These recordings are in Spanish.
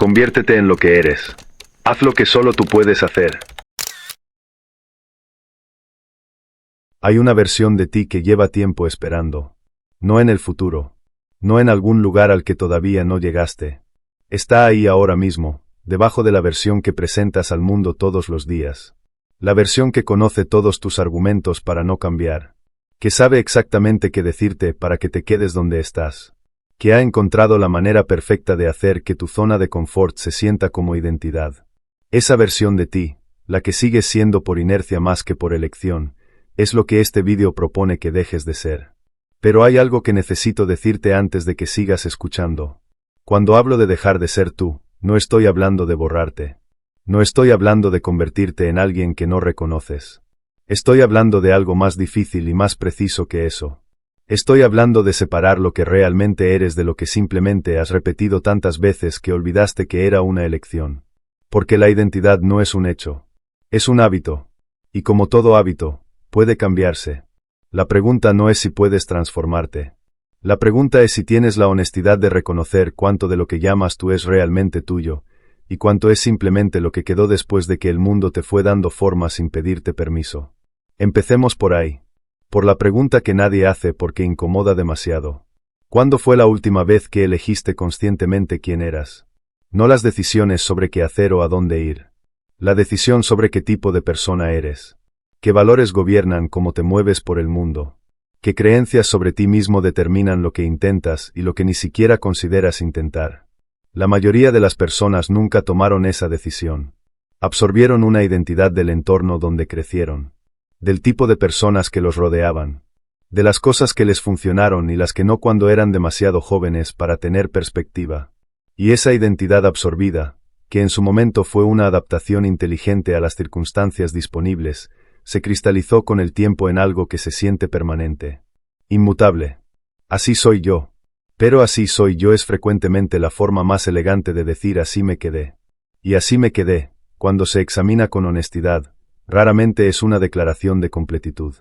Conviértete en lo que eres. Haz lo que solo tú puedes hacer. Hay una versión de ti que lleva tiempo esperando. No en el futuro. No en algún lugar al que todavía no llegaste. Está ahí ahora mismo, debajo de la versión que presentas al mundo todos los días. La versión que conoce todos tus argumentos para no cambiar. Que sabe exactamente qué decirte para que te quedes donde estás. Que ha encontrado la manera perfecta de hacer que tu zona de confort se sienta como identidad. Esa versión de ti, la que sigues siendo por inercia más que por elección, es lo que este vídeo propone que dejes de ser. Pero hay algo que necesito decirte antes de que sigas escuchando. Cuando hablo de dejar de ser tú, no estoy hablando de borrarte. No estoy hablando de convertirte en alguien que no reconoces. Estoy hablando de algo más difícil y más preciso que eso. Estoy hablando de separar lo que realmente eres de lo que simplemente has repetido tantas veces que olvidaste que era una elección. Porque la identidad no es un hecho. Es un hábito. Y como todo hábito, puede cambiarse. La pregunta no es si puedes transformarte. La pregunta es si tienes la honestidad de reconocer cuánto de lo que llamas tú es realmente tuyo, y cuánto es simplemente lo que quedó después de que el mundo te fue dando forma sin pedirte permiso. Empecemos por ahí. Por la pregunta que nadie hace porque incomoda demasiado. ¿Cuándo fue la última vez que elegiste conscientemente quién eras? No las decisiones sobre qué hacer o a dónde ir. La decisión sobre qué tipo de persona eres. ¿Qué valores gobiernan cómo te mueves por el mundo? ¿Qué creencias sobre ti mismo determinan lo que intentas y lo que ni siquiera consideras intentar? La mayoría de las personas nunca tomaron esa decisión. Absorbieron una identidad del entorno donde crecieron. Del tipo de personas que los rodeaban. De las cosas que les funcionaron y las que no cuando eran demasiado jóvenes para tener perspectiva. Y esa identidad absorbida, que en su momento fue una adaptación inteligente a las circunstancias disponibles, se cristalizó con el tiempo en algo que se siente permanente. Inmutable. Así soy yo. Pero así soy yo es frecuentemente la forma más elegante de decir así me quedé. Y así me quedé, cuando se examina con honestidad, raramente es una declaración de completitud.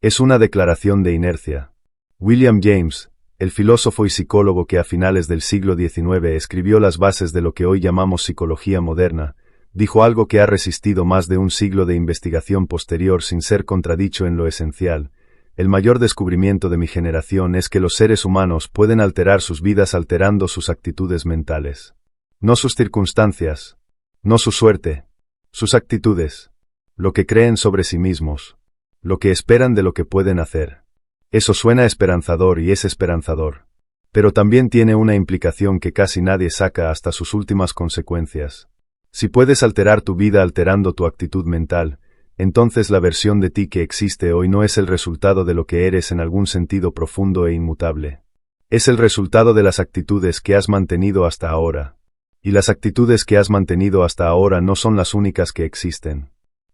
Es una declaración de inercia. William James, el filósofo y psicólogo que a finales del siglo XIX escribió las bases de lo que hoy llamamos psicología moderna, dijo algo que ha resistido más de un siglo de investigación posterior sin ser contradicho en lo esencial. El mayor descubrimiento de mi generación es que los seres humanos pueden alterar sus vidas alterando sus actitudes mentales. No sus circunstancias. No su suerte. Sus actitudes. Lo que creen sobre sí mismos. Lo que esperan de lo que pueden hacer. Eso suena esperanzador y es esperanzador. Pero también tiene una implicación que casi nadie saca hasta sus últimas consecuencias. Si puedes alterar tu vida alterando tu actitud mental, entonces la versión de ti que existe hoy no es el resultado de lo que eres en algún sentido profundo e inmutable. Es el resultado de las actitudes que has mantenido hasta ahora. Y las actitudes que has mantenido hasta ahora no son las únicas que existen.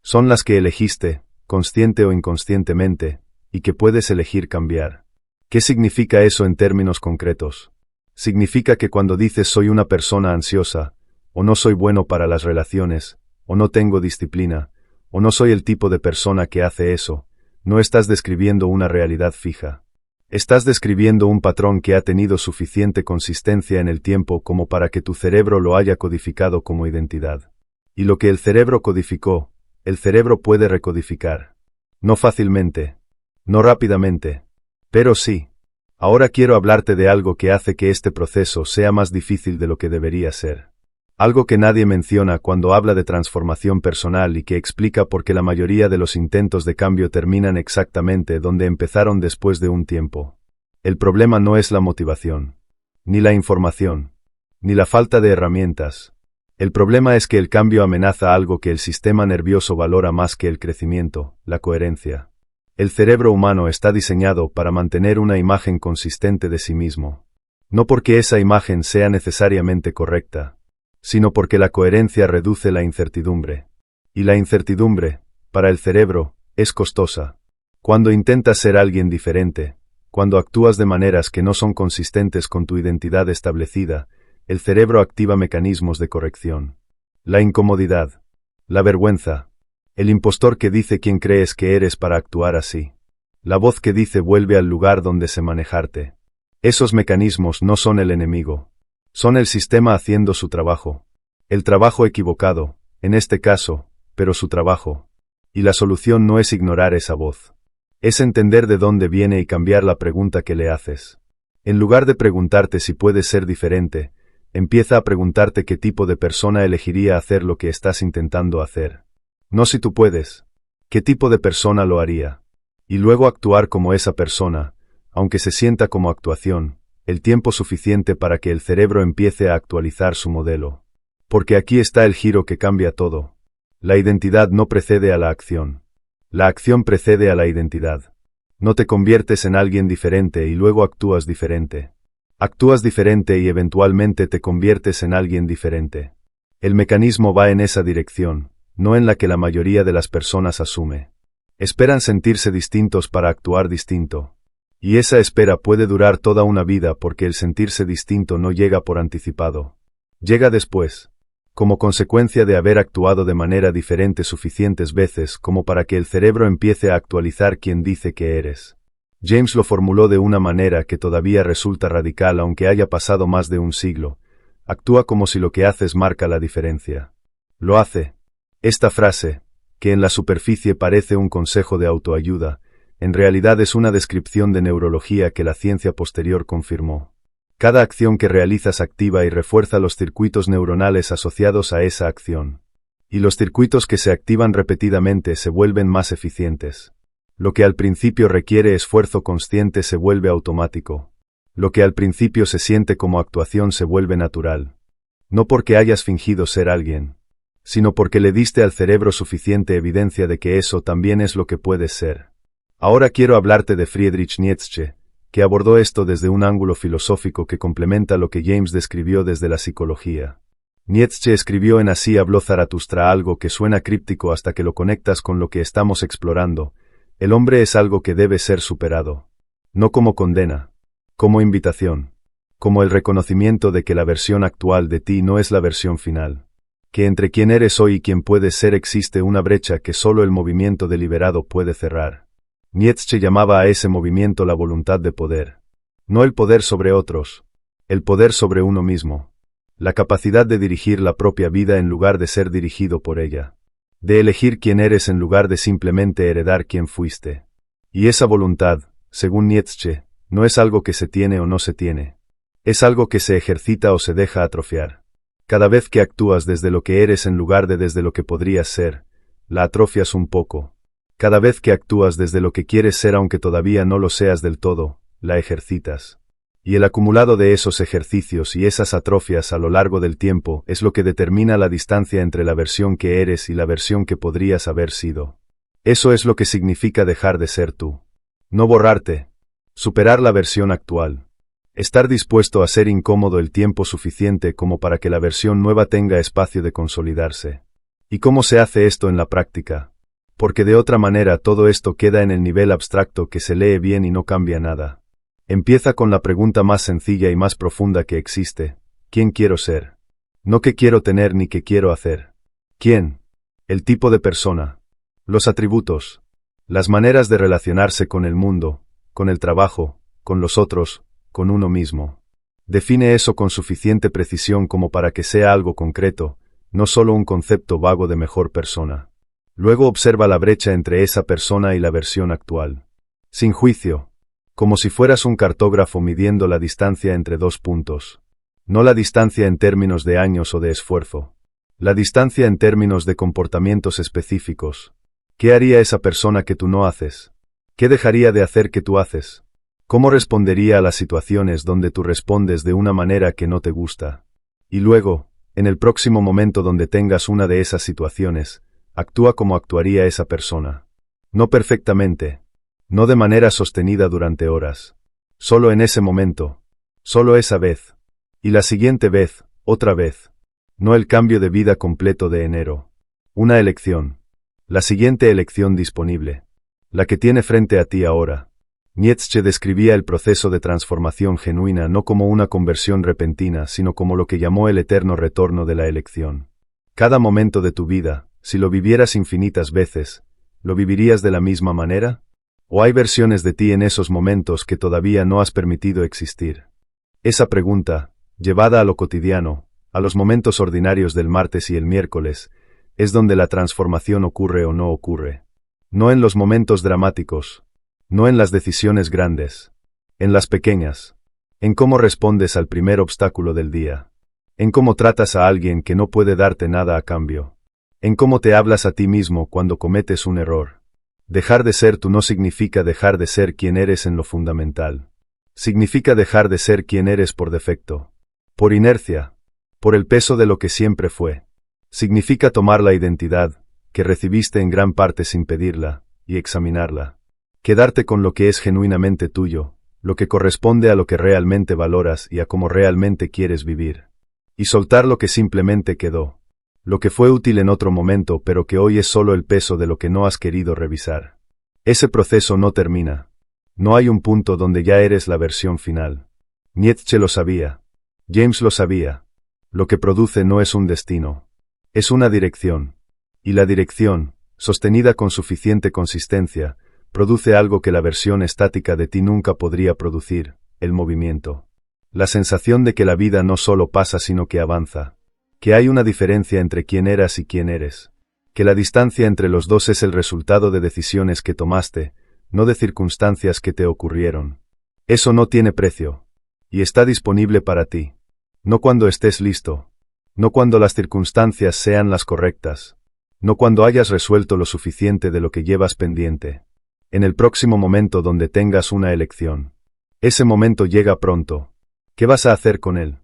Son las que elegiste, consciente o inconscientemente, y que puedes elegir cambiar. ¿Qué significa eso en términos concretos? Significa que cuando dices soy una persona ansiosa, o no soy bueno para las relaciones, o no tengo disciplina, o no soy el tipo de persona que hace eso, no estás describiendo una realidad fija. Estás describiendo un patrón que ha tenido suficiente consistencia en el tiempo como para que tu cerebro lo haya codificado como identidad. Y lo que el cerebro codificó, el cerebro puede recodificar. No fácilmente. No rápidamente. Pero sí. Ahora quiero hablarte de algo que hace que este proceso sea más difícil de lo que debería ser. Algo que nadie menciona cuando habla de transformación personal y que explica por qué la mayoría de los intentos de cambio terminan exactamente donde empezaron después de un tiempo. El problema no es la motivación, ni la información, ni la falta de herramientas. El problema es que el cambio amenaza algo que el sistema nervioso valora más que el crecimiento, la coherencia. El cerebro humano está diseñado para mantener una imagen consistente de sí mismo. No porque esa imagen sea necesariamente correcta, sino porque la coherencia reduce la incertidumbre. Y la incertidumbre, para el cerebro, es costosa. Cuando intentas ser alguien diferente, cuando actúas de maneras que no son consistentes con tu identidad establecida, el cerebro activa mecanismos de corrección. La incomodidad, la vergüenza, el impostor que dice quién crees que eres para actuar así, la voz que dice vuelve al lugar donde sé manejarte. Esos mecanismos no son el enemigo. Son el sistema haciendo su trabajo. El trabajo equivocado, en este caso, pero su trabajo. Y la solución no es ignorar esa voz. Es entender de dónde viene y cambiar la pregunta que le haces. En lugar de preguntarte si puedes ser diferente, empieza a preguntarte qué tipo de persona elegiría hacer lo que estás intentando hacer. No si tú puedes. ¿Qué tipo de persona lo haría? Y luego actuar como esa persona, aunque se sienta como actuación, el tiempo suficiente para que el cerebro empiece a actualizar su modelo. Porque aquí está el giro que cambia todo. La identidad no precede a la acción. La acción precede a la identidad. No te conviertes en alguien diferente y luego actúas diferente. Actúas diferente y eventualmente te conviertes en alguien diferente. El mecanismo va en esa dirección, no en la que la mayoría de las personas asume. Esperan sentirse distintos para actuar distinto. Y esa espera puede durar toda una vida porque el sentirse distinto no llega por anticipado. Llega después, como consecuencia de haber actuado de manera diferente suficientes veces como para que el cerebro empiece a actualizar quién dice que eres. James lo formuló de una manera que todavía resulta radical aunque haya pasado más de un siglo. Actúa como si lo que haces marca la diferencia. Lo hace. Esta frase, que en la superficie parece un consejo de autoayuda, en realidad es una descripción de neurología que la ciencia posterior confirmó. Cada acción que realizas activa y refuerza los circuitos neuronales asociados a esa acción. Y los circuitos que se activan repetidamente se vuelven más eficientes. Lo que al principio requiere esfuerzo consciente se vuelve automático. Lo que al principio se siente como actuación se vuelve natural. No porque hayas fingido ser alguien, sino porque le diste al cerebro suficiente evidencia de que eso también es lo que puedes ser. Ahora quiero hablarte de Friedrich Nietzsche, que abordó esto desde un ángulo filosófico que complementa lo que James describió desde la psicología. Nietzsche escribió en Así habló Zaratustra algo que suena críptico hasta que lo conectas con lo que estamos explorando. El hombre es algo que debe ser superado. No como condena, como invitación, como el reconocimiento de que la versión actual de ti no es la versión final. Que entre quien eres hoy y quien puedes ser existe una brecha que solo el movimiento deliberado puede cerrar. Nietzsche llamaba a ese movimiento la voluntad de poder. No el poder sobre otros, el poder sobre uno mismo. La capacidad de dirigir la propia vida en lugar de ser dirigido por ella. De elegir quién eres en lugar de simplemente heredar quién fuiste. Y esa voluntad, según Nietzsche, no es algo que se tiene o no se tiene. Es algo que se ejercita o se deja atrofiar. Cada vez que actúas desde lo que eres en lugar de desde lo que podrías ser, la atrofias un poco. Cada vez que actúas desde lo que quieres ser aunque todavía no lo seas del todo, la ejercitas. Y el acumulado de esos ejercicios y esas atrofias a lo largo del tiempo es lo que determina la distancia entre la versión que eres y la versión que podrías haber sido. Eso es lo que significa dejar de ser tú. No borrarte. Superar la versión actual. Estar dispuesto a ser incómodo el tiempo suficiente como para que la versión nueva tenga espacio de consolidarse. ¿Y cómo se hace esto en la práctica? Porque de otra manera todo esto queda en el nivel abstracto que se lee bien y no cambia nada. Empieza con la pregunta más sencilla y más profunda que existe. ¿Quién quiero ser? No qué quiero tener ni qué quiero hacer. ¿Quién? El tipo de persona. Los atributos. Las maneras de relacionarse con el mundo, con el trabajo, con los otros, con uno mismo. Define eso con suficiente precisión como para que sea algo concreto, no solo un concepto vago de mejor persona. Luego observa la brecha entre esa persona y la versión actual. Sin juicio. Como si fueras un cartógrafo midiendo la distancia entre dos puntos. No la distancia en términos de años o de esfuerzo. La distancia en términos de comportamientos específicos. ¿Qué haría esa persona que tú no haces? ¿Qué dejaría de hacer que tú haces? ¿Cómo respondería a las situaciones donde tú respondes de una manera que no te gusta? Y luego, en el próximo momento donde tengas una de esas situaciones, actúa como actuaría esa persona. No perfectamente. No de manera sostenida durante horas. Solo en ese momento. Solo esa vez. Y la siguiente vez, otra vez. No el cambio de vida completo de enero. Una elección. La siguiente elección disponible. La que tiene frente a ti ahora. Nietzsche describía el proceso de transformación genuina no como una conversión repentina, sino como lo que llamó el eterno retorno de la elección. Cada momento de tu vida, si lo vivieras infinitas veces, ¿lo vivirías de la misma manera? ¿O hay versiones de ti en esos momentos que todavía no has permitido existir? Esa pregunta, llevada a lo cotidiano, A los momentos ordinarios del martes y el miércoles, es donde la transformación ocurre o no ocurre. No en los momentos dramáticos, no en las decisiones grandes, en las pequeñas, en cómo respondes al primer obstáculo del día, en cómo tratas a alguien que no puede darte nada a cambio, en cómo te hablas a ti mismo cuando cometes un error. Dejar de ser tú no significa dejar de ser quien eres en lo fundamental. Significa dejar de ser quien eres por defecto, por inercia, por el peso de lo que siempre fue. Significa tomar la identidad, que recibiste en gran parte sin pedirla, y examinarla. Quedarte con lo que es genuinamente tuyo, lo que corresponde a lo que realmente valoras y a cómo realmente quieres vivir. Y soltar lo que simplemente quedó. Lo que fue útil en otro momento pero que hoy es solo el peso de lo que no has querido revisar. Ese proceso no termina. No hay un punto donde ya eres la versión final. Nietzsche lo sabía. James lo sabía. Lo que produce no es un destino. Es una dirección. Y la dirección, sostenida con suficiente consistencia, produce algo que la versión estática de ti nunca podría producir, el movimiento. La sensación de que la vida no solo pasa sino que avanza. Que hay una diferencia entre quién eras y quién eres. Que la distancia entre los dos es el resultado de decisiones que tomaste, no de circunstancias que te ocurrieron. Eso no tiene precio. Y está disponible para ti. No cuando estés listo. No cuando las circunstancias sean las correctas. No cuando hayas resuelto lo suficiente de lo que llevas pendiente. En el próximo momento donde tengas una elección. Ese momento llega pronto. ¿Qué vas a hacer con él?